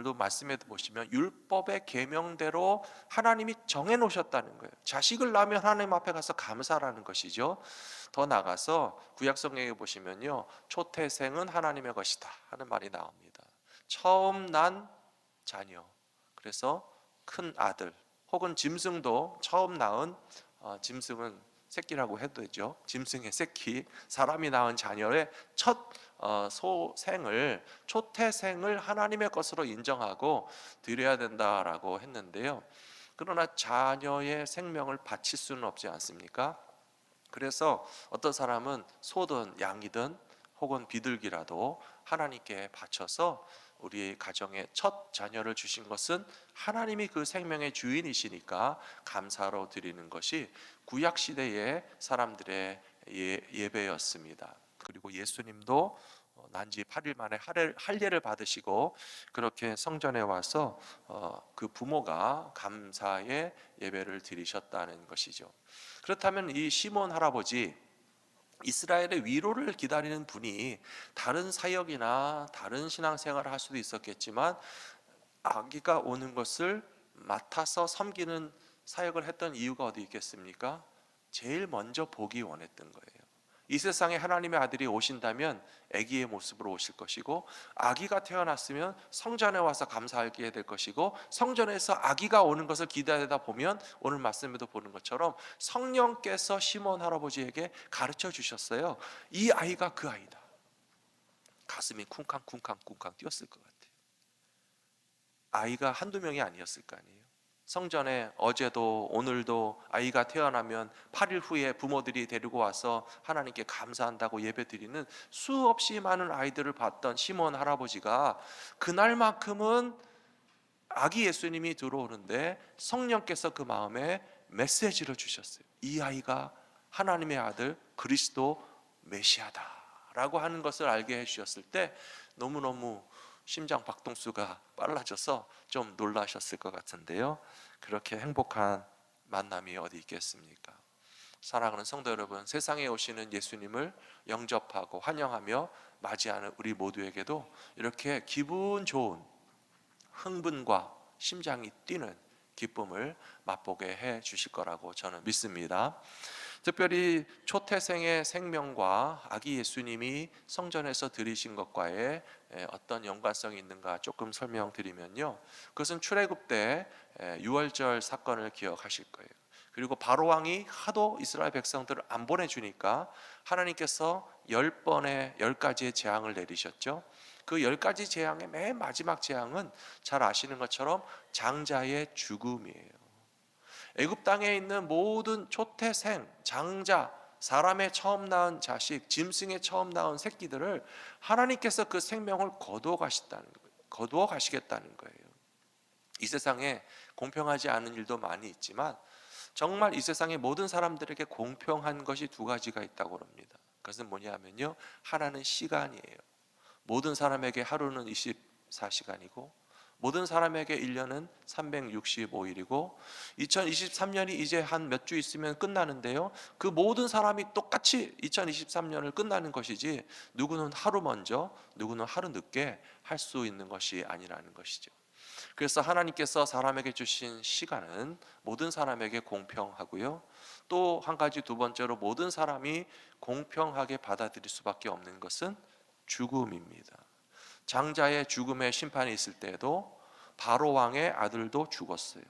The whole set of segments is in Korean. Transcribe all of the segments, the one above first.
오늘도 말씀에도 보시면 율법의 계명대로 하나님이 정해 놓으셨다는 거예요. 자식을 낳으면 하나님 앞에 가서 감사라는 것이죠. 더 나가서 구약 성경에 보시면요, 초태생은 하나님의 것이다 하는 말이 나옵니다. 처음 난 자녀, 그래서 큰 아들 혹은 짐승도 처음 낳은 짐승은 새끼라고 해도 되죠. 짐승의 새끼, 사람이 낳은 자녀의 첫 소생을, 초태생을 하나님의 것으로 인정하고 드려야 된다라고 했는데요. 그러나 자녀의 생명을 바칠 수는 없지 않습니까? 그래서 어떤 사람은 소든 양이든 혹은 비둘기라도 하나님께 바쳐서 우리 가정에 첫 자녀를 주신 것은 하나님이 그 생명의 주인이시니까 감사로 드리는 것이 구약 시대의 사람들의 예배였습니다. 그리고 예수님도 난지 8일 만에 할례를 받으시고 그렇게 성전에 와서 그 부모가 감사의 예배를 드리셨다는 것이죠. 그렇다면 이 시몬 할아버지, 이스라엘의 위로를 기다리는 분이 다른 사역이나 다른 신앙생활을 할 수도 있었겠지만 아기가 오는 것을 맡아서 섬기는 사역을 했던 이유가 어디 있겠습니까? 제일 먼저 보기 원했던 거예요. 이 세상에 하나님의 아들이 오신다면 아기의 모습으로 오실 것이고, 아기가 태어났으면 성전에 와서 감사하게 될 것이고, 성전에서 아기가 오는 것을 기다리다 보면 오늘 말씀에도 보는 것처럼 성령께서 시몬 할아버지에게 가르쳐 주셨어요. 이 아이가 그 아이다. 가슴이 쿵쾅쿵쾅쿵쾅 뛰었을 것 같아요. 아이가 한두 명이 아니었을 거 아니에요. 성전에 어제도 오늘도 아이가 태어나면 8일 후에 부모들이 데리고 와서 하나님께 감사한다고 예배드리는 수없이 많은 아이들을 봤던 시몬 할아버지가 그날만큼은 아기 예수님이 들어오는데 성령께서 그 마음에 메시지를 주셨어요. 이 아이가 하나님의 아들 그리스도 메시아다라고 하는 것을 알게 해주셨을 때 너무너무 심장 박동수가 빨라져서 좀 놀라셨을 것 같은데요. 그렇게 행복한 만남이 어디 있겠습니까? 사랑하는 성도 여러분, 세상에 오시는 예수님을 영접하고 환영하며 맞이하는 우리 모두에게도 이렇게 기분 좋은 흥분과 심장이 뛰는 기쁨을 맛보게 해 주실 거라고 저는 믿습니다. 특별히 초태생의 생명과 아기 예수님이 성전에서 드리신 것과의 어떤 연관성이 있는가 조금 설명드리면요, 그것은 출애굽 때 유월절 사건을 기억하실 거예요. 그리고 바로 왕이 하도 이스라엘 백성들을 안 보내주니까 하나님께서 10가지의 재앙을 내리셨죠. 그 10가지 재앙의 맨 마지막 재앙은 잘 아시는 것처럼 장자의 죽음이에요. 애굽 땅에 있는 모든 초태생, 장자, 사람의 처음 낳은 자식, 짐승의 처음 낳은 새끼들을 하나님께서 그 생명을 거두어 가시겠다는 거예요. 이 세상에 공평하지 않은 일도 많이 있지만 정말 이 세상의 모든 사람들에게 공평한 것이 두 가지가 있다고 합니다. 그것은 뭐냐면요, 하나는 시간이에요. 모든 사람에게 하루는 24시간이고 모든 사람에게 1년은 365일이고 2023년이 이제 한 몇 주 있으면 끝나는데요, 그 모든 사람이 똑같이 2023년을 끝나는 것이지 누구는 하루 먼저 누구는 하루 늦게 할 수 있는 것이 아니라는 것이죠. 그래서 하나님께서 사람에게 주신 시간은 모든 사람에게 공평하고요, 또 한 가지 두 번째로 모든 사람이 공평하게 받아들일 수밖에 없는 것은 죽음입니다. 장자의 죽음의 심판이 있을 때에도 바로 왕의 아들도 죽었어요.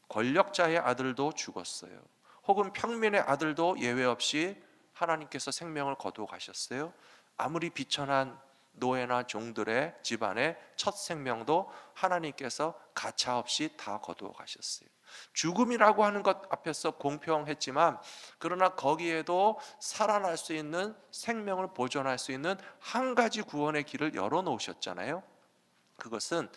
권력자의 아들도 죽었어요. 혹은 평민의 아들도 예외 없이 하나님께서 생명을 거두어 가셨어요. 아무리 비천한 노예나 종들의 집안의 첫 생명도 하나님께서 가차없이 다 거두어 가셨어요. 죽음이라고 하는 것 앞에서 공평했지만 그러나 거기에도 살아날 수 있는, 생명을 보존할 수 있는 한 가지 구원의 길을 열어 놓으셨잖아요. 그것은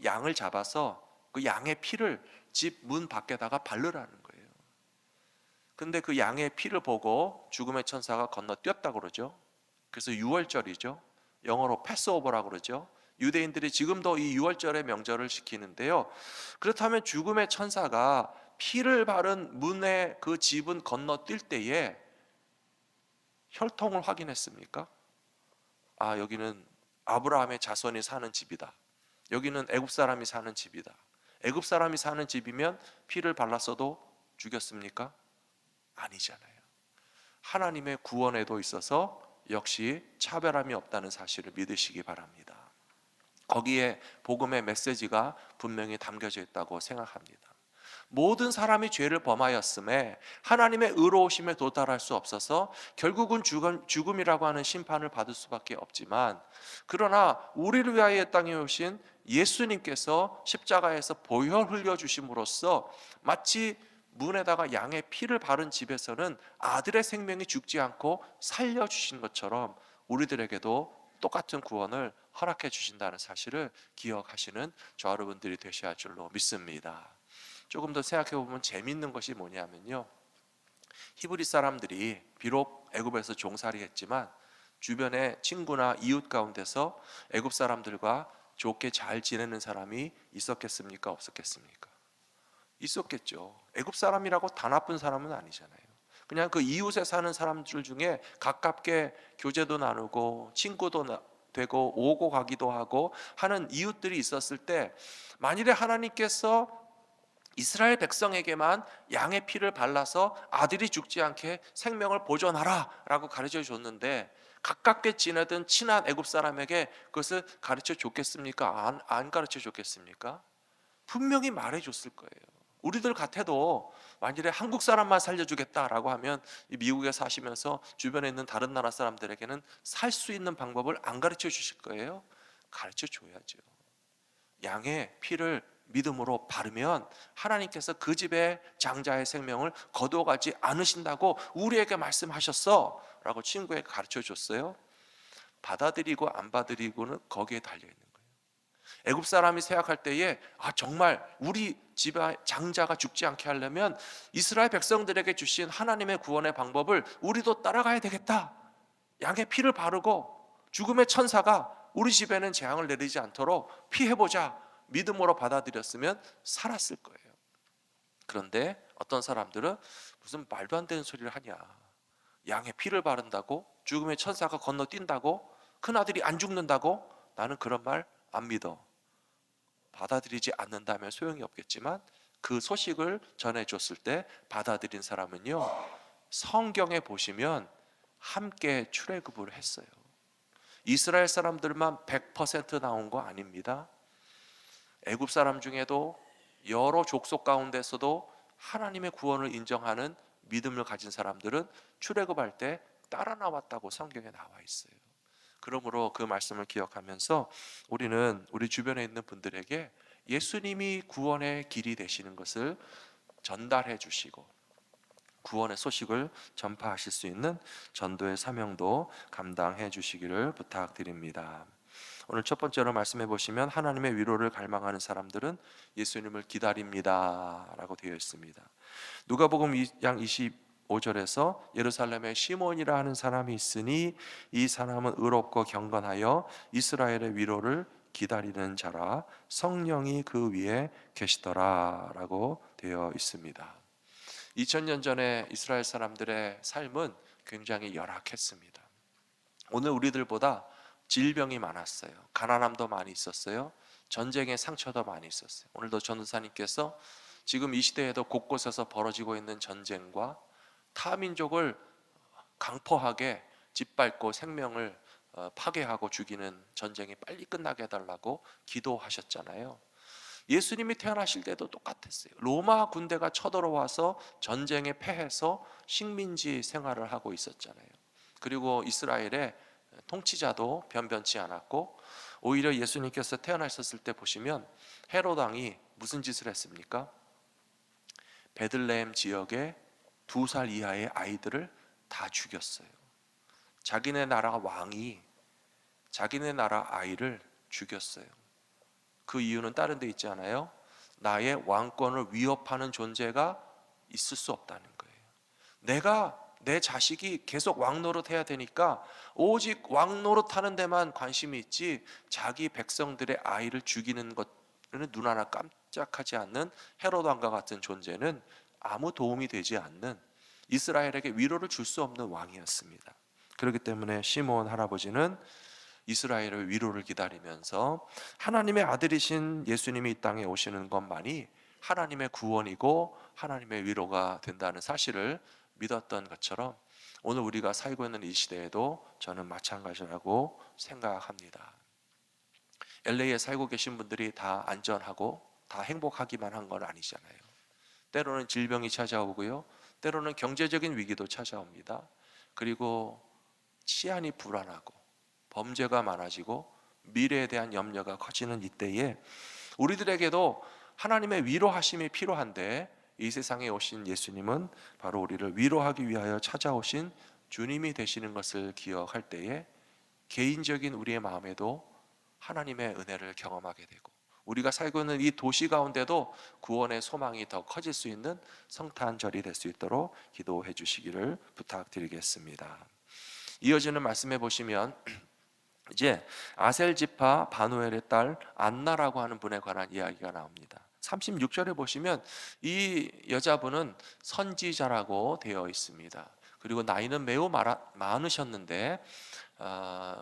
양을 잡아서 그 양의 피를 집 문 밖에다가 바르라는 거예요. 근데 그 양의 피를 보고 죽음의 천사가 건너뛰었다고 그러죠. 그래서 유월절이죠. 영어로 패스오버라고 그러죠. 유대인들이 지금도 이 유월절의 명절을 지키는데요. 그렇다면 죽음의 천사가 피를 바른 문에 그 집은 건너뛸 때에 혈통을 확인했습니까? 아, 여기는 아브라함의 자손이 사는 집이다. 여기는 애굽 사람이 사는 집이다. 애굽 사람이 사는 집이면 피를 발랐어도 죽였습니까? 아니잖아요. 하나님의 구원에도 있어서 역시 차별함이 없다는 사실을 믿으시기 바랍니다. 거기에 복음의 메시지가 분명히 담겨져 있다고 생각합니다. 모든 사람이 죄를 범하였음에 하나님의 의로우심에 도달할 수 없어서 결국은 죽음이라고 하는 심판을 받을 수밖에 없지만, 그러나 우리를 위하여 이 땅에 오신 예수님께서 십자가에서 보혈 흘려 주심으로써 마치 문에다가 양의 피를 바른 집에서는 아들의 생명이 죽지 않고 살려주신 것처럼 우리들에게도 똑같은 구원을 허락해 주신다는 사실을 기억하시는 저와 여러분들이 되셔야 할 줄로 믿습니다. 조금 더 생각해 보면 재밌는 것이 뭐냐면요, 히브리 사람들이 비록 애굽에서 종살이 했지만 주변의 친구나 이웃 가운데서 애굽 사람들과 좋게 잘 지내는 사람이 있었겠습니까? 없었겠습니까? 있었겠죠. 애굽 사람이라고 다 나쁜 사람은 아니잖아요. 그냥 그 이웃에 사는 사람들 중에 가깝게 교제도 나누고 친구도 되고 오고 가기도 하고 하는 이웃들이 있었을 때, 만일에 하나님께서 이스라엘 백성에게만 양의 피를 발라서 아들이 죽지 않게 생명을 보존하라 라고 가르쳐 줬는데, 가깝게 지내던 친한 애굽 사람에게 그것을 가르쳐 줬겠습니까? 안 가르쳐 줬겠습니까? 분명히 말해 줬을 거예요. 우리들 같아도 만일에 한국 사람만 살려주겠다라고 하면 미국에 사시면서 주변에 있는 다른 나라 사람들에게는 살 수 있는 방법을 안 가르쳐 주실 거예요? 가르쳐 줘야죠. 양의 피를 믿음으로 바르면 하나님께서 그 집의 장자의 생명을 거두어가지 않으신다고 우리에게 말씀하셨어 라고 친구에게 가르쳐 줬어요. 받아들이고 안 받아들이고는 거기에 달려있는 거예요. 애굽 사람이 생각할 때에 정말 우리 집의 장자가 죽지 않게 하려면 이스라엘 백성들에게 주신 하나님의 구원의 방법을 우리도 따라가야 되겠다. 양의 피를 바르고 죽음의 천사가 우리 집에는 재앙을 내리지 않도록 피해보자 믿음으로 받아들였으면 살았을 거예요. 그런데 어떤 사람들은 무슨 말도 안 되는 소리를 하냐, 양의 피를 바른다고 죽음의 천사가 건너뛴다고 큰아들이 안 죽는다고, 나는 그런 말 안 믿어. 받아들이지 않는다면 소용이 없겠지만 그 소식을 전해줬을 때 받아들인 사람은요, 성경에 보시면 함께 출애굽을 했어요. 이스라엘 사람들만 100% 나온 거 아닙니다. 애굽 사람 중에도 여러 족속 가운데서도 하나님의 구원을 인정하는 믿음을 가진 사람들은 출애굽할 때 따라 나왔다고 성경에 나와 있어요. 그러므로 그 말씀을 기억하면서 우리는 우리 주변에 있는 분들에게 예수님이 구원의 길이 되시는 것을 전달해 주시고 구원의 소식을 전파하실 수 있는 전도의 사명도 감당해 주시기를 부탁드립니다. 오늘 첫 번째로 말씀해 보시면 하나님의 위로를 갈망하는 사람들은 예수님을 기다립니다 라고 되어 있습니다. 누가복음 2장 25절에서 예루살렘에 시몬이라 하는 사람이 있으니 이 사람은 의롭고 경건하여 이스라엘의 위로를 기다리는 자라, 성령이 그 위에 계시더라 라고 되어 있습니다. 2000년 전에 이스라엘 사람들의 삶은 굉장히 열악했습니다. 오늘 우리들보다 질병이 많았어요. 가난함도 많이 있었어요. 전쟁의 상처도 많이 있었어요. 오늘도 전도사님께서 지금 이 시대에도 곳곳에서 벌어지고 있는 전쟁과 타민족을 강포하게 짓밟고 생명을 파괴하고 죽이는 전쟁이 빨리 끝나게 해달라고 기도하셨잖아요. 예수님이 태어나실 때도 똑같았어요. 로마 군대가 쳐들어와서 전쟁에 패해서 식민지 생활을 하고 있었잖아요. 그리고 이스라엘의 통치자도 변변치 않았고, 오히려 예수님께서 태어나셨을 때 보시면 헤롯 왕이 무슨 짓을 했습니까? 베들레헴 지역에 2살 이하의 아이들을 다 죽였어요. 자기네 나라 왕이 자기네 나라 아이를 죽였어요. 그 이유는 다른 데 있지 않아요? 나의 왕권을 위협하는 존재가 있을 수 없다는 거예요. 내가 내 자식이 계속 왕노릇 해야 되니까 오직 왕노릇 하는 데만 관심이 있지 자기 백성들의 아이를 죽이는 것은 눈 하나 깜짝하지 않는 헤롯 왕과 같은 존재는 아무 도움이 되지 않는, 이스라엘에게 위로를 줄 수 없는 왕이었습니다. 그렇기 때문에 시몬 할아버지는 이스라엘의 위로를 기다리면서 하나님의 아들이신 예수님이 이 땅에 오시는 것만이 하나님의 구원이고 하나님의 위로가 된다는 사실을 믿었던 것처럼 오늘 우리가 살고 있는 이 시대에도 저는 마찬가지라고 생각합니다. LA에 살고 계신 분들이 다 안전하고 다 행복하기만 한 건 아니잖아요. 때로는 질병이 찾아오고요, 때로는 경제적인 위기도 찾아옵니다. 그리고 치안이 불안하고 범죄가 많아지고 미래에 대한 염려가 커지는 이때에 우리들에게도 하나님의 위로하심이 필요한데, 이 세상에 오신 예수님은 바로 우리를 위로하기 위하여 찾아오신 주님이 되시는 것을 기억할 때에 개인적인 우리의 마음에도 하나님의 은혜를 경험하게 되고, 우리가 살고 있는 이 도시 가운데도 구원의 소망이 더 커질 수 있는 성탄절이 될 수 있도록 기도해 주시기를 부탁드리겠습니다. 이어지는 말씀에 보시면 이제 아셀 지파 바누엘의 딸 안나라고 하는 분에 관한 이야기가 나옵니다. 36절에 보시면 이 여자분은 선지자라고 되어 있습니다. 그리고 나이는 매우 많으셨는데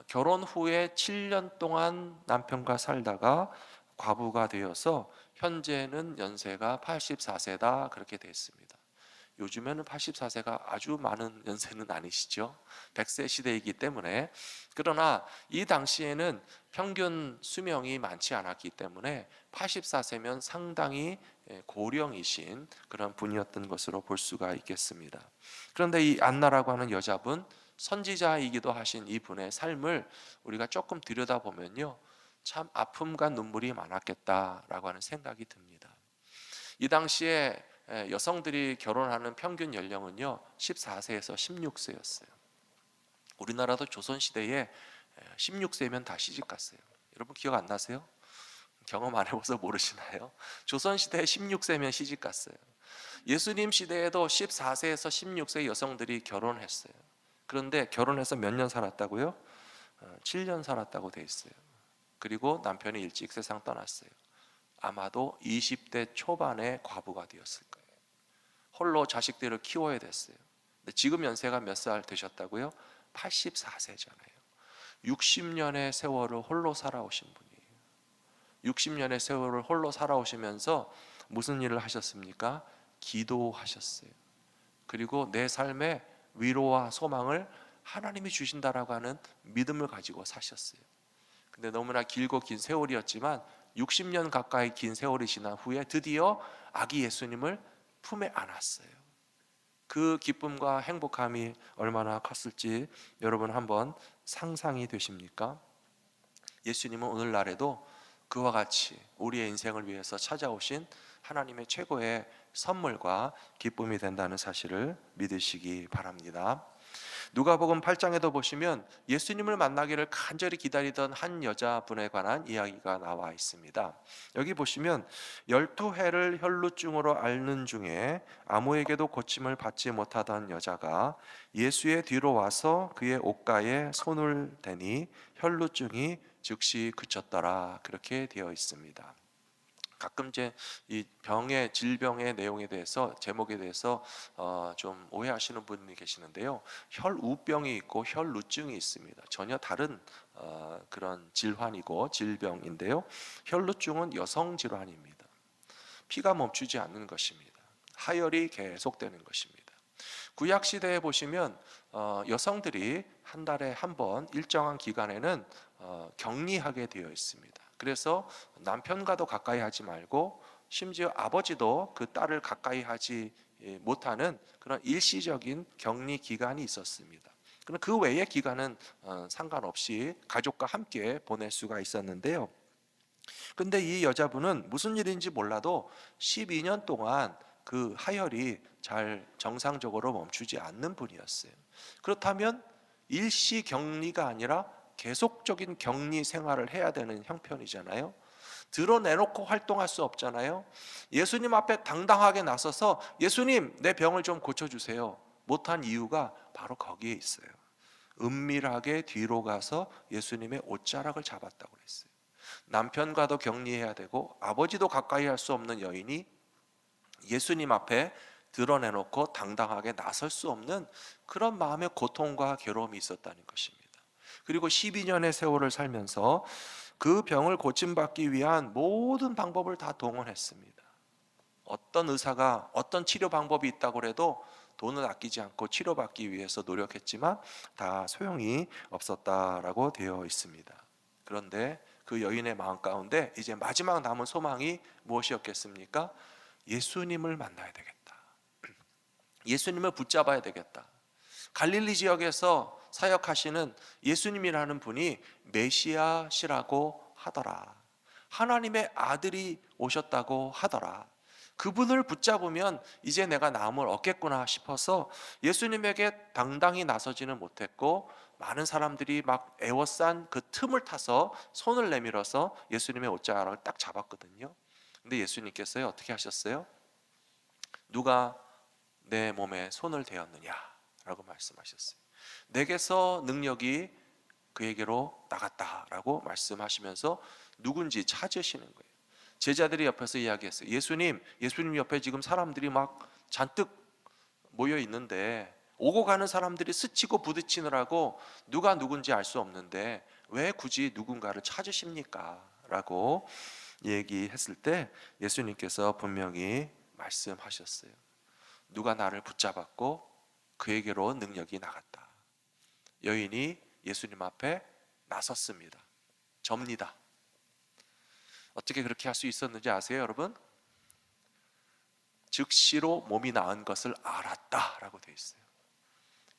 결혼 후에 7년 동안 남편과 살다가 과부가 되어서 현재는 연세가 84세다 그렇게 되어 있습니다. 요즘에는 84세가 아주 많은 연세는 아니시죠. 100세 시대이기 때문에. 그러나 이 당시에는 평균 수명이 많지 않았기 때문에 84세면 상당히 고령이신 그런 분이었던 것으로 볼 수가 있겠습니다. 그런데 이 안나라고 하는 여자분, 선지자이기도 하신 이 분의 삶을 우리가 조금 들여다보면요, 참 아픔과 눈물이 많았겠다라고 하는 생각이 듭니다. 이 당시에 여성들이 결혼하는 평균 연령은요 14세에서 16세였어요. 우리나라도 조선시대에 16세면 다 시집갔어요. 여러분 기억 안 나세요? 경험 안 해봐서 모르시나요? 조선시대에 16세면 시집갔어요. 예수님 시대에도 14세에서 16세 여성들이 결혼했어요. 그런데 결혼해서 몇 년 살았다고요? 7년 살았다고 돼 있어요. 그리고 남편이 일찍 세상 떠났어요. 아마도 20대 초반에 과부가 되었을 거예요. 홀로 자식들을 키워야 됐어요. 근데 지금 연세가 몇 살 되셨다고요? 84세잖아요. 60년의 세월을 홀로 살아오신 분이에요. 60년의 세월을 홀로 살아오시면서 무슨 일을 하셨습니까? 기도하셨어요. 그리고 내 삶에 위로와 소망을 하나님이 주신다라고 하는 믿음을 가지고 사셨어요. 근데 너무나 길고 긴 세월이었지만 60년 가까이 긴 세월이 지난 후에 드디어 아기 예수님을 품에 안았어요. 그 기쁨과 행복함이 얼마나 컸을지 여러분 한번 상상이 되십니까? 예수님은 오늘날에도 그와 같이 우리의 인생을 위해서 찾아오신 하나님의 최고의 선물과 기쁨이 된다는 사실을 믿으시기 바랍니다. 누가복음 8장에도 보시면 예수님을 만나기를 간절히 기다리던 한 여자분에 관한 이야기가 나와 있습니다. 여기 보시면 12해를 혈루증으로 앓는 중에 아무에게도 고침을 받지 못하던 여자가 예수의 뒤로 와서 그의 옷가에 손을 대니 혈루증이 즉시 그쳤더라 그렇게 되어 있습니다. 가끔 이제 이 질병의 내용에 대해서, 제목에 대해서 좀 오해하시는 분이 계시는데요. 혈우병이 있고 혈루증이 있습니다. 전혀 다른 그런 질환이고 질병인데요. 혈루증은 여성 질환입니다. 피가 멈추지 않는 것입니다. 하혈이 계속되는 것입니다. 구약 시대에 보시면 여성들이 한 달에 한 번 일정한 기간에는 격리하게 되어 있습니다. 그래서 남편과도 가까이 하지 말고 심지어 아버지도 그 딸을 가까이 하지 못하는 그런 일시적인 격리 기간이 있었습니다. 그럼 그 외의 기간은 상관없이 가족과 함께 보낼 수가 있었는데요. 근데 이 여자분은 무슨 일인지 몰라도 12년 동안 그 하혈이 잘 정상적으로 멈추지 않는 분이었어요. 그렇다면 일시 격리가 아니라 계속적인 격리 생활을 해야 되는 형편이잖아요. 드러내놓고 활동할 수 없잖아요. 예수님 앞에 당당하게 나서서 예수님 내 병을 좀 고쳐주세요 못한 이유가 바로 거기에 있어요. 은밀하게 뒤로 가서 예수님의 옷자락을 잡았다고 그랬어요. 남편과도 격리해야 되고 아버지도 가까이 할 수 없는 여인이 예수님 앞에 드러내놓고 당당하게 나설 수 없는 그런 마음의 고통과 괴로움이 있었다는 것입니다. 그리고 12년의 세월을 살면서 그 병을 고침받기 위한 모든 방법을 다 동원했습니다. 어떤 의사가 어떤 치료 방법이 있다고 해도 돈을 아끼지 않고 치료받기 위해서 노력했지만 다 소용이 없었다라고 되어 있습니다. 그런데 그 여인의 마음 가운데 이제 마지막 남은 소망이 무엇이었겠습니까? 예수님을 만나야 되겠다. 예수님을 붙잡아야 되겠다. 갈릴리 지역에서 사역하시는 예수님이라는 분이 메시아시라고 하더라. 하나님의 아들이 오셨다고 하더라. 그분을 붙잡으면 이제 내가 나음을 얻겠구나 싶어서 예수님에게 당당히 나서지는 못했고, 많은 사람들이 막 애워싼 그 틈을 타서 손을 내밀어서 예수님의 옷자락을 딱 잡았거든요. 근데 예수님께서요, 어떻게 하셨어요? 누가 내 몸에 손을 대었느냐 라고 말씀하셨어요. 내게서 능력이 그에게로 나갔다라고 말씀하시면서 누군지 찾으시는 거예요. 제자들이 옆에서 이야기했어요. 예수님 옆에 지금 사람들이 막 잔뜩 모여 있는데, 오고 가는 사람들이 스치고 부딪히느라고 누가 누군지 알 수 없는데 왜 굳이 누군가를 찾으십니까? 라고 얘기했을 때 예수님께서 분명히 말씀하셨어요. 누가 나를 붙잡았고 그에게로 능력이 나갔다. 여인이 예수님 앞에 나섰습니다. 접니다. 어떻게 그렇게 할 수 있었는지 아세요, 여러분? 즉시로 몸이 나은 것을 알았다라고 되어 있어요.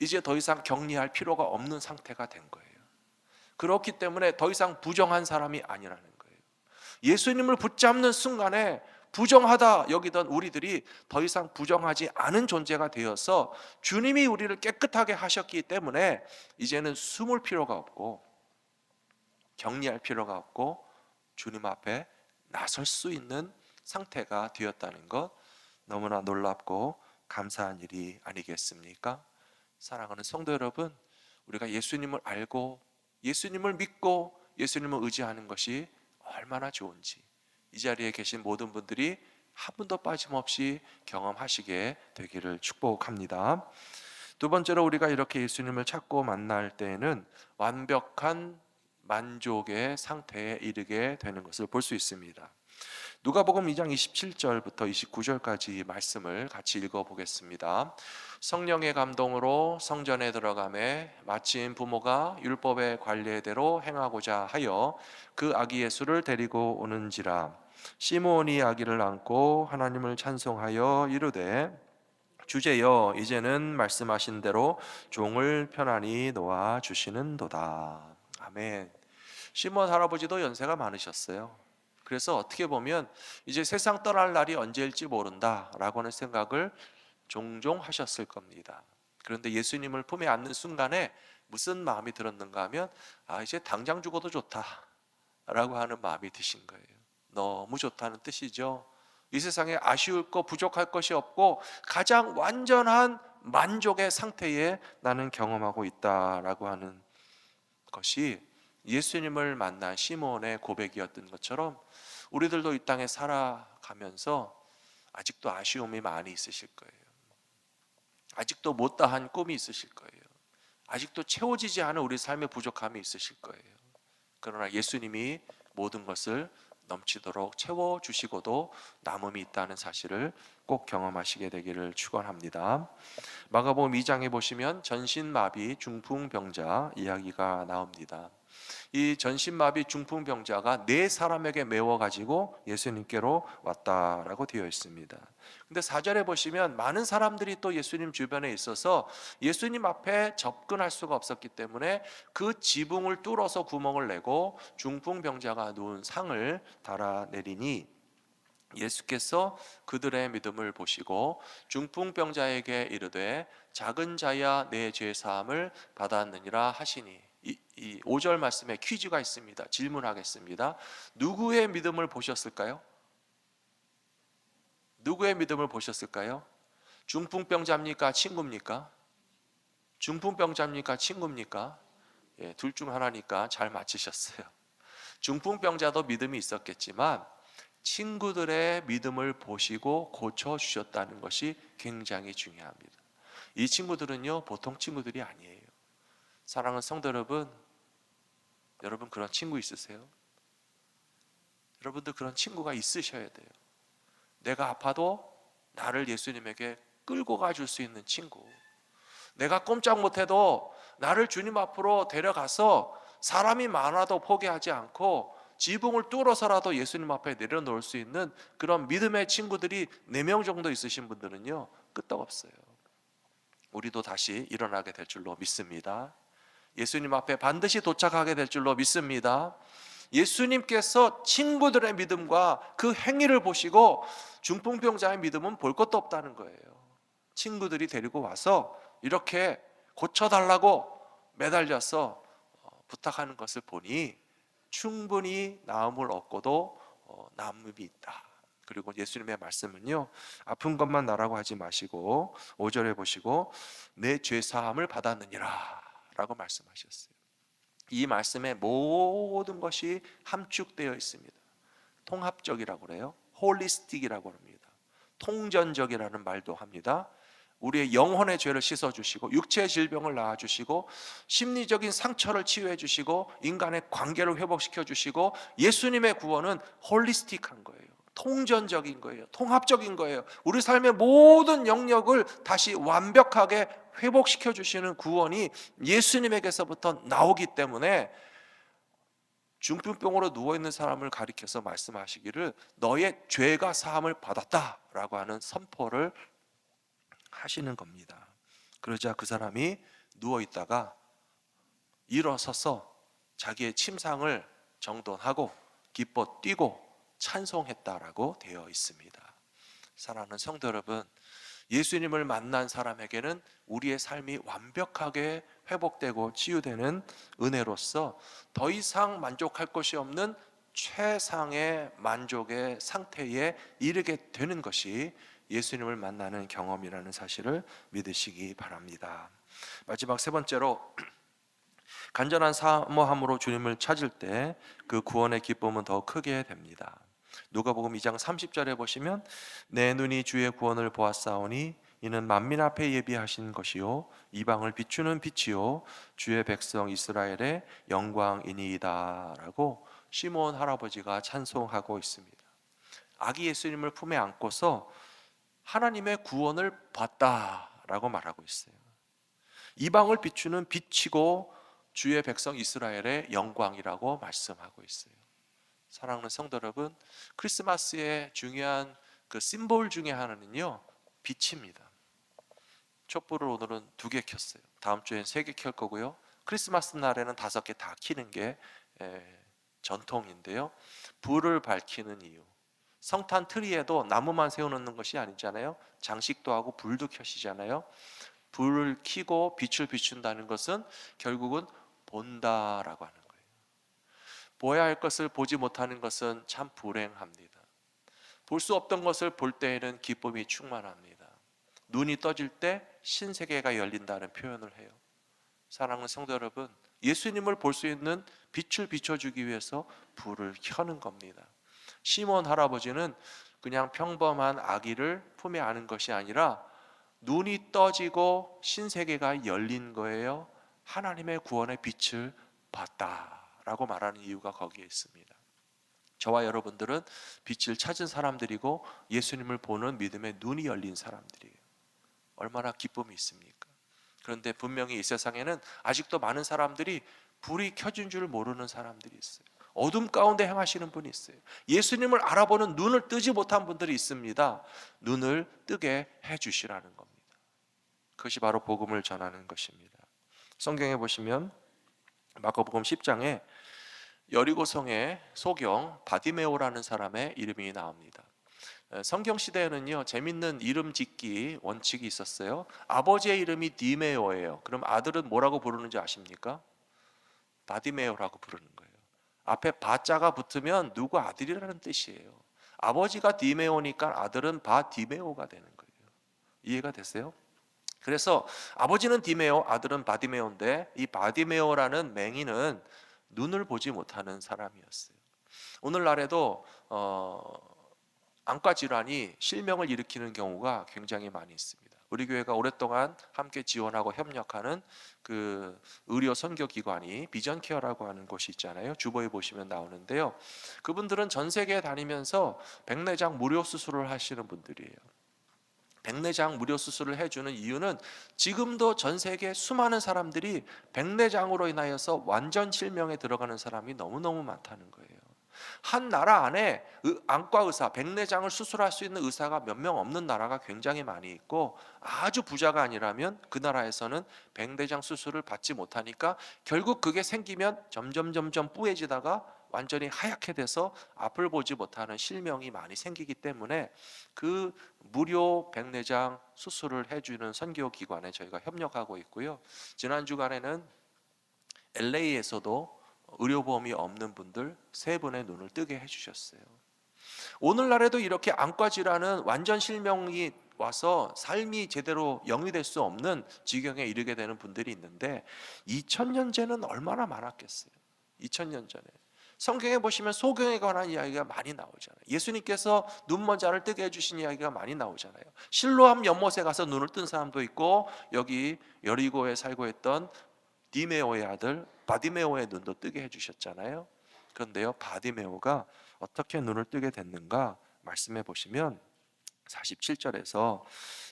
이제 더 이상 격리할 필요가 없는 상태가 된 거예요. 그렇기 때문에 더 이상 부정한 사람이 아니라는 거예요. 예수님을 붙잡는 순간에 부정하다 여기던 우리들이 더 이상 부정하지 않은 존재가 되어서 주님이 우리를 깨끗하게 하셨기 때문에 이제는 숨을 필요가 없고 격리할 필요가 없고 주님 앞에 나설 수 있는 상태가 되었다는 것, 너무나 놀랍고 감사한 일이 아니겠습니까? 사랑하는 성도 여러분, 우리가 예수님을 알고 예수님을 믿고 예수님을 의지하는 것이 얼마나 좋은지 이 자리에 계신 모든 분들이 한 분도 빠짐없이 경험하시게 되기를 축복합니다. 두 번째로, 우리가 이렇게 예수님을 찾고 만날 때에는 완벽한 만족의 상태에 이르게 되는 것을 볼 수 있습니다. 누가복음 2장 27절부터 29절까지 말씀을 같이 읽어보겠습니다. 성령의 감동으로 성전에 들어가매 마침 부모가 율법의 관례대로 행하고자 하여 그 아기 예수를 데리고 오는지라. 시므온이 아기를 안고 하나님을 찬송하여 이르되, 주제여, 이제는 말씀하신 대로 종을 편안히 놓아 주시는도다. 아멘. 시므온 할아버지도 연세가 많으셨어요. 그래서 어떻게 보면 이제 세상 떠날 날이 언제일지 모른다라고 하는 생각을 종종 하셨을 겁니다. 그런데 예수님을 품에 안는 순간에 무슨 마음이 들었는가 하면, 이제 당장 죽어도 좋다라고 하는 마음이 드신 거예요. 너무 좋다는 뜻이죠. 이 세상에 아쉬울 거, 부족할 것이 없고 가장 완전한 만족의 상태에 나는 경험하고 있다라고 하는 것이 예수님을 만난 시몬의 고백이었던 것처럼, 우리들도 이 땅에 살아가면서 아직도 아쉬움이 많이 있으실 거예요. 아직도 못다한 꿈이 있으실 거예요. 아직도 채워지지 않은 우리 삶의 부족함이 있으실 거예요. 그러나 예수님이 모든 것을 넘치도록 채워주시고도 남음이 있다는 사실을 꼭 경험하시게 되기를 축원합니다. 마가복음 2장에 보시면 전신마비 중풍병자 이야기가 나옵니다. 이 전신마비 중풍병자가 네 사람에게 메워가지고 예수님께로 왔다라고 되어 있습니다. 근데 4절에 보시면 많은 사람들이 또 예수님 주변에 있어서 예수님 앞에 접근할 수가 없었기 때문에 그 지붕을 뚫어서 구멍을 내고 중풍병자가 누운 상을 달아내리니, 예수께서 그들의 믿음을 보시고 중풍병자에게 이르되 작은 자야 내 죄 사함을 받았느니라 하시니, 이 5절 말씀에 퀴즈가 있습니다. 질문하겠습니다. 누구의 믿음을 보셨을까요? 누구의 믿음을 보셨을까요? 중풍병자입니까? 친구입니까? 중풍병자입니까? 친구입니까? 둘 중 하나니까 잘 맞히셨어요. 중풍병자도 믿음이 있었겠지만 친구들의 믿음을 보시고 고쳐주셨다는 것이 굉장히 중요합니다. 이 친구들은요, 보통 친구들이 아니에요. 사랑하는 성도 여러분, 여러분 그런 친구 있으세요? 여러분들 그런 친구가 있으셔야 돼요. 내가 아파도 나를 예수님에게 끌고 가줄 수 있는 친구, 내가 꼼짝 못해도 나를 주님 앞으로 데려가서 사람이 많아도 포기하지 않고 지붕을 뚫어서라도 예수님 앞에 내려놓을 수 있는 그런 믿음의 친구들이 4명 정도 있으신 분들은요, 끄떡없어요. 우리도 다시 일어나게 될 줄로 믿습니다. 예수님 앞에 반드시 도착하게 될 줄로 믿습니다. 예수님께서 친구들의 믿음과 그 행위를 보시고 중풍병자의 믿음은 볼 것도 없다는 거예요. 친구들이 데리고 와서 이렇게 고쳐달라고 매달려서 부탁하는 것을 보니 충분히 나음을 얻고도 남음이 있다. 그리고 예수님의 말씀은요, 아픈 것만 나라고 하지 마시고 5절에 보시고 내 죄사함을 받았느니라 라고 말씀하셨어요. 이 말씀에 모든 것이 함축되어 있습니다. 통합적이라고 그래요. 홀리스틱이라고 합니다. 통전적이라는 말도 합니다. 우리의 영혼의 죄를 씻어주시고 육체의 질병을 나아주시고 심리적인 상처를 치유해주시고 인간의 관계를 회복시켜주시고 예수님의 구원은 홀리스틱한 거예요. 통전적인 거예요. 통합적인 거예요. 우리 삶의 모든 영역을 다시 완벽하게 회복시켜 주시는 구원이 예수님에게서부터 나오기 때문에 중풍병으로 누워있는 사람을 가리켜서 말씀하시기를 너의 죄가 사함을 받았다라고 하는 선포를 하시는 겁니다. 그러자 그 사람이 누워있다가 일어서서 자기의 침상을 정돈하고 기뻐 뛰고 찬송했다라고 되어 있습니다. 사랑하는 성도 여러분, 예수님을 만난 사람에게는 우리의 삶이 완벽하게 회복되고 치유되는 은혜로서 더 이상 만족할 것이 없는 최상의 만족의 상태에 이르게 되는 것이 예수님을 만나는 경험이라는 사실을 믿으시기 바랍니다. 마지막 3번째로 간절한 사모함으로 주님을 찾을 때 그 구원의 기쁨은 더 크게 됩니다. 누가복음 2장 30절에 보시면 내 눈이 주의 구원을 보았사오니 이는 만민 앞에 예비하신 것이요 이방을 비추는 빛이요 주의 백성 이스라엘의 영광이니이다 라고 시몬 할아버지가 찬송하고 있습니다. 아기 예수님을 품에 안고서 하나님의 구원을 봤다라고 말하고 있어요. 이방을 비추는 빛이고 주의 백성 이스라엘의 영광이라고 말씀하고 있어요. 사랑하는 성도 여러분, 크리스마스의 중요한 그 심볼 중에 하나는요, 빛입니다. 촛불을 오늘은 2개 켰어요. 다음 주엔 3개 켤 거고요. 크리스마스 날에는 5개 다 켜는 게 전통인데요. 불을 밝히는 이유. 성탄 트리에도 나무만 세워놓는 것이 아니잖아요. 장식도 하고 불도 켜시잖아요. 불을 켜고 빛을 비춘다는 것은 결국은 본다라고 하는 거예요. 보아야 할 것을 보지 못하는 것은 참 불행합니다. 볼 수 없던 것을 볼 때에는 기쁨이 충만합니다. 눈이 떠질 때 신세계가 열린다는 표현을 해요. 사랑하는 성도 여러분, 예수님을 볼 수 있는 빛을 비춰주기 위해서 불을 켜는 겁니다. 시몬 할아버지는 그냥 평범한 아기를 품에 안은 것이 아니라 눈이 떠지고 신세계가 열린 거예요. 하나님의 구원의 빛을 봤다라고 말하는 이유가 거기에 있습니다. 저와 여러분들은 빛을 찾은 사람들이고 예수님을 보는 믿음의 눈이 열린 사람들이에요. 얼마나 기쁨이 있습니까? 그런데 분명히 이 세상에는 아직도 많은 사람들이 불이 켜진 줄 모르는 사람들이 있어요. 어둠 가운데 행하시는 분이 있어요. 예수님을 알아보는 눈을 뜨지 못한 분들이 있습니다. 눈을 뜨게 해주시라는 겁니다. 그것이 바로 복음을 전하는 것입니다. 성경에 보시면 마가복음 10장에 여리고성의 소경 바디메오라는 사람의 이름이 나옵니다. 성경 시대에는요, 재밌는 이름 짓기 원칙이 있었어요. 아버지의 이름이 디메오예요. 그럼 아들은 뭐라고 부르는지 아십니까? 바디메오라고 부르는 거예요. 앞에 바자가 붙으면 누구 아들이라는 뜻이에요. 아버지가 디메오니까 아들은 바디메오가 되는 거예요. 이해가 되세요? 그래서 아버지는 디메오, 아들은 바디메오인데 이 바디메오라는 맹인은 눈을 보지 못하는 사람이었어요. 오늘날에도 안과 질환이 실명을 일으키는 경우가 굉장히 많이 있습니다. 우리 교회가 오랫동안 함께 지원하고 협력하는 그 의료 선교 기관이 비전케어라고 하는 곳이 있잖아요. 주보에 보시면 나오는데요. 그분들은 전 세계에 다니면서 백내장 무료 수술을 하시는 분들이에요. 백내장 무료 수술을 해주는 이유는 지금도 전 세계 수많은 사람들이 백내장으로 인하여서 완전 실명에 들어가는 사람이 너무너무 많다는 거예요. 한 나라 안에 안과 의사, 백내장을 수술할 수 있는 의사가 몇 명 없는 나라가 굉장히 많이 있고, 아주 부자가 아니라면 그 나라에서는 백내장 수술을 받지 못하니까 결국 그게 생기면 점점 뿌얘지다가 완전히 하얗게 돼서 앞을 보지 못하는 실명이 많이 생기기 때문에 그 무료 백내장 수술을 해주는 선교기관에 저희가 협력하고 있고요. 지난 주간에는 LA에서도 의료보험이 없는 분들 3분의 눈을 뜨게 해주셨어요. 오늘날에도 이렇게 안과 질환은 완전 실명이 와서 삶이 제대로 영위될 수 없는 지경에 이르게 되는 분들이 있는데, 2000년 전에는 얼마나 많았겠어요. 2000년 전에 성경에 보시면 소경에 관한 이야기가 많이 나오잖아요. 예수님께서 눈먼자를 뜨게 해주신 이야기가 많이 나오잖아요. 실로암 연못에 가서 눈을 뜬 사람도 있고, 여기 여리고에 살고 있던 디메오의 아들 바디메오의 눈도 뜨게 해주셨잖아요. 그런데요, 바디메오가 어떻게 눈을 뜨게 됐는가 말씀해 보시면 47절에서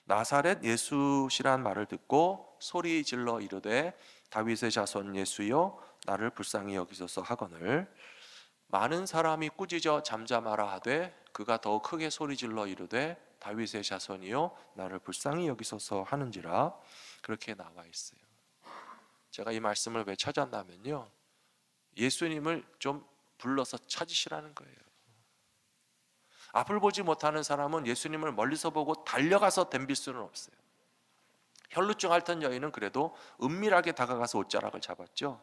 나사렛 예수시란 말을 듣고 소리 질러 이르되 다윗의 자손 예수여 나를 불쌍히 여기소서 하거늘, 많은 사람이 꾸짖어 잠잠하라 하되 그가 더욱 크게 소리 질러 이르되 다윗의 자손이여 나를 불쌍히 여기소서 하는지라, 그렇게 나와 있어요. 제가 이 말씀을 왜 찾았냐면요, 예수님을 좀 불러서 찾으시라는 거예요. 앞을 보지 못하는 사람은 예수님을 멀리서 보고 달려가서 덤빌 수는 없어요. 혈루증 앓던 여인은 그래도 은밀하게 다가가서 옷자락을 잡았죠.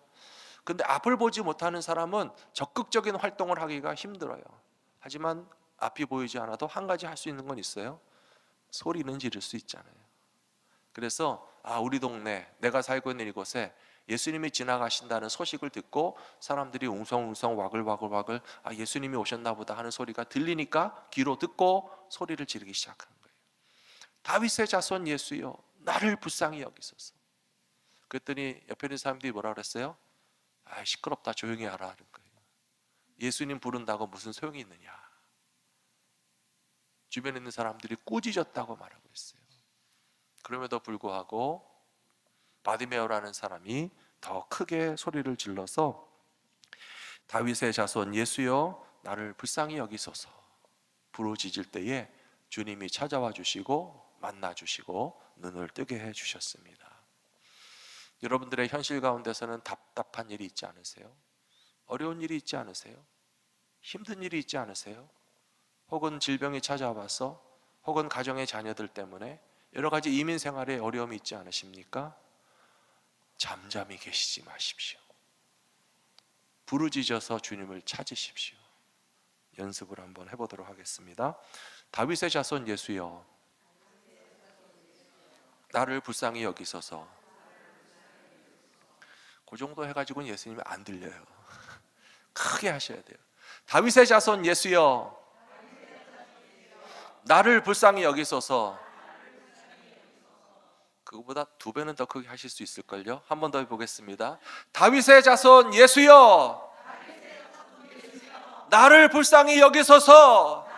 근데 앞을 보지 못하는 사람은 적극적인 활동을 하기가 힘들어요. 하지만 앞이 보이지 않아도 한 가지 할 수 있는 건 있어요. 소리는 지를 수 있잖아요. 그래서 우리 동네, 내가 살고 있는 이곳에 예수님이 지나가신다는 소식을 듣고 사람들이 웅성웅성 와글와글 예수님이 오셨나 보다 하는 소리가 들리니까 귀로 듣고 소리를 지르기 시작하는 거예요. 다윗의 자손 예수여 나를 불쌍히 여기소서. 그랬더니 옆에 있는 사람들이 뭐라 그랬어요? 시끄럽다, 조용히 하라 하는 거예요. 예수님 부른다고 무슨 소용이 있느냐. 주변에 있는 사람들이 꾸짖었다고 말하고 있어요. 그럼에도 불구하고 바디메오라는 사람이 더 크게 소리를 질러서 다윗의 자손 예수여 나를 불쌍히 여기소서 부르짖을 때에 주님이 찾아와 주시고 만나 주시고 눈을 뜨게 해 주셨습니다. 여러분들의 현실 가운데서는 답답한 일이 있지 않으세요? 어려운 일이 있지 않으세요? 힘든 일이 있지 않으세요? 혹은 질병이 찾아와서, 혹은 가정의 자녀들 때문에 여러 가지 이민 생활에 어려움이 있지 않으십니까? 잠잠히 계시지 마십시오. 부르짖어서 주님을 찾으십시오. 연습을 한번 해보도록 하겠습니다. 다윗의 자손 예수여 나를 불쌍히 여기소서. 그 정도 해가지고는 예수님이 안 들려요. 크게 하셔야 돼요. 다윗의 자손 예수여 나를 불쌍히 여기소서. 그거보다 2배는 더 크게 하실 수 있을걸요. 한 번 더 해보겠습니다. 다윗의 자손 예수여 나를 불쌍히 여기소서.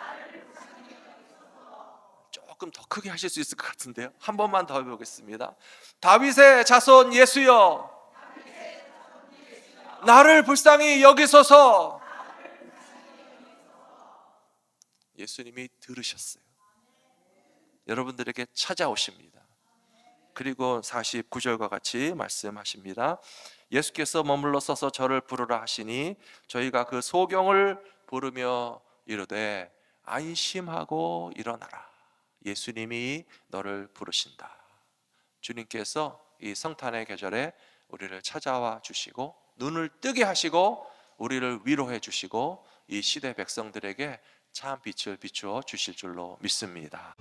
조금 더 크게 하실 수 있을 것 같은데요. 한 번만 더 해보겠습니다. 다윗의 자손 예수여 나를 불쌍히 여기소서. 예수님이 들으셨어요. 여러분들에게 찾아오십니다. 그리고 49절과 같이 말씀하십니다. 예수께서 머물러 서서 저를 부르라 하시니 저희가 그 소경을 부르며 이르되 안심하고 일어나라. 예수님이 너를 부르신다. 주님께서 이 성탄의 계절에 우리를 찾아와 주시고 눈을 뜨게 하시고 우리를 위로해 주시고 이 시대 백성들에게 참 빛을 비추어 주실 줄로 믿습니다.